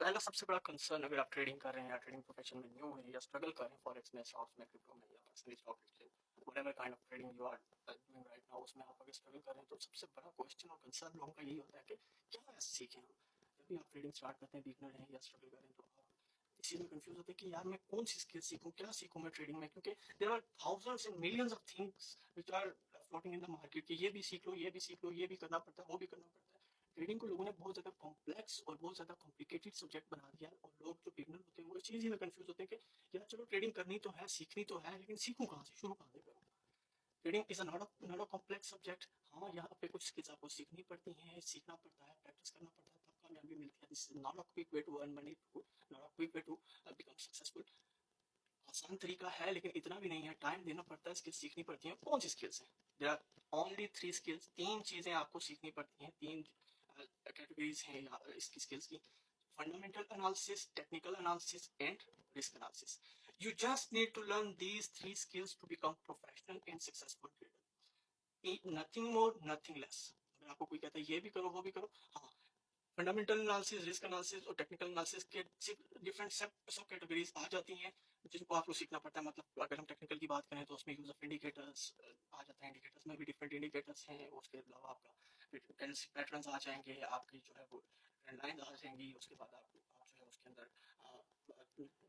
पहला सबसे बड़ा कंसर्न अगर आप ट्रेडिंग कर रहे हैं या ट्रेडिंग प्रोफेशन में न्यू है या स्ट्रगल कर रहे हैं फॉरेक्स में, स्टॉक्स में, क्रिप्टो में या personally stock exchange, whatever kind of trading you are doing right now, उसमें आप अगर स्ट्रगल कर रहे हैं तो सबसे बड़ा क्वेश्चन और कंसर्न लोगों का यही होता है कि क्या सीखें हम। जब भी आप ट्रेडिंग स्टार्ट करते हैं, बिगनर हैं या स्ट्रगल कर रहे हैं, तो आप इस चीज़ में कंफ्यूज होते हैं कि यार मैं कौन सी स्किल सीखूं, क्या सीखूं मैं ट्रेडिंग में, क्योंकि there are thousands and millions of things which are floating in the market कि ये भी सीख लो, ये भी सीख लो, ये भी करना पड़ता है, वो भी करना पड़ता है। ट्रेडिंग को लोगों ने बहुत ज़्यादा कॉम्प्लेक्स और बहुत ज़्यादा कॉम्प्लिकेटेड सब्जेक्ट बना दिया और लोग जो बिगनर होते हैं वो इस चीज़ ही में कंफ्यूज होते हैं कि यार चलो ट्रेडिंग करनी तो है, सीखनी तो है, लेकिन सीखूं कहाँ से, शुरू कहाँ से करूँ। Trading is not a complex subject. हाँ, यहाँ पे कुछ स्किल्स आपको सीखनी पड़ती हैं, सीखना पड़ता है, प्रैक्टिस करना पड़ता है, तब कामयाबी मिलती है। This is not a quick way to earn money, not a quick way to become successful. आसान तरीका है लेकिन इतना भी नहीं है, टाइम देना पड़ता है, स्किल्स सीखनी पड़ती हैं। कौन सी स्किल्स हैं? देयर आर ओनली 3 स्किल्स, 3 चीज़ें आपको सीखनी पड़ती हैं, 3 कैटेगरीज हैं इसकी स्किल्स की। Fundamental analysis, technical analysis and risk analysis. You just need to learn these 3 skills to become professional and successful trader. Nothing more, nothing less. अगर आपको कोई कहता है ये भी करो, वो भी करो, हाँ, फंडामेंटल एनालिसिस, रिस्क एनालिसिस और टेक्निकल एनालिसिस के डिफरेंट सब कैटेगरीज आ जाती हैं जिनको आपको सीखना पड़ता है। मतलब अगर हम टेक्निकल की बात करें तो उसमें यूज ऑफ इंडिकेटर्स आ जाता है। इंडिकेटर्स में भी डिफरेंट इंडिकेटर्स हैं, उसके अलावा आपका कैंडलस्टिक पैटर्न्स आ जाएंगे, आपकी जो है वो ट्रेंड लाइन आ जाएंगी, उसके बाद आप जो है उसके अंदर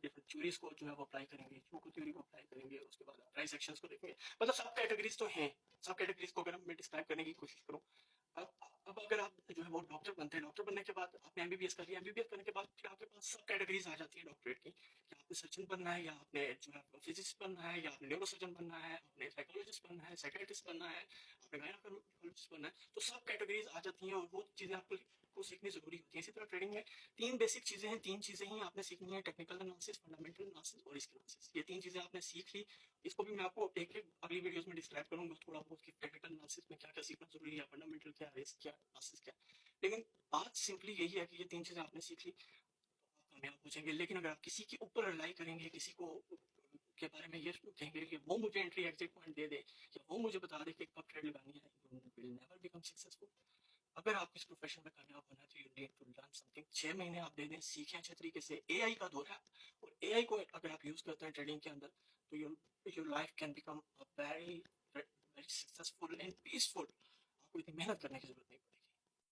डिफरेंट थ्योरीज को जो है वो अप्लाई करेंगे, चूको थ्योरी को अप्लाई करेंगे, उसके बाद प्राइस एक्शंस को देखेंगे। मतलब सब कैटेगरीज तो हैं। सब कैटेगरीज को अगर मैं डिस्क्राइब करने की कोशिश करूँ, अब अगर आप जो है वो डॉक्टर बनते हैं, डॉक्टर बनने के बाद आपने एमबीबीएस कर लिया, एमबीबीएस करने के बाद फिर आपके पास सब कैटेगरीज आ जाती है डॉक्टरेट की कि आपने सर्जन बनना है, या आपने जो है फिजिसिस्ट बनना है, या आपने न्यूरोसर्जन बनना है, आपने साइकोलॉजिस्ट बनना है, साइकेट्रिस्ट बनना है, आपने गायनोकोलॉजिस्ट बनना है। तो सब कैटेगरीज आ जाती हैं और वो चीज़ें आपको सीखनी जरूरी होती है। इसी तरह ट्रेडिंग में 3 बेसिक चीज़ें हैं, 3 चीज़ें ही आपने सीखनी है, टेक्निकल एनालिसिस, फंडामेंटल एनालिसिस और रिस्क एनालिसिस। ये 3 चीज़ें आपने सीख ली। इसको भी मैं आपको एक एक अगली वीडियोस में डिस्क्राइब करूंगा थोड़ा बहुत कि टेक्निकल एनालिसिस में क्या क्या सीखना जरूरी है, फंडामेंटल क्या, रिस्क क्या, एनालिसिस क्या। लेकिन बात सिंपली यही है कि ये 3 चीज़ें आपने सीख ली तो आप कामयाब हो जाएंगे। लेकिन अगर आप किसी के ऊपर रिलाई करेंगे, किसी को के बारे में ये कहेंगे कि वो मुझे एंट्री एग्जिट पॉइंट दे दे या वो मुझे बता दे कि कब ट्रेड लगानी है, you will never become successful. अगर आप इस प्रोफेशन में कामयाब होना है तो you need to learn something. 6 महीने आप दे दें, सीखें अच्छे तरीके से। एआई का दौर है और एआई को अगर आप यूज करते हैं ट्रेडिंग के अंदर तो your life can become a very very successful and peaceful. आपको इतनी मेहनत करने की जरूरत नहीं।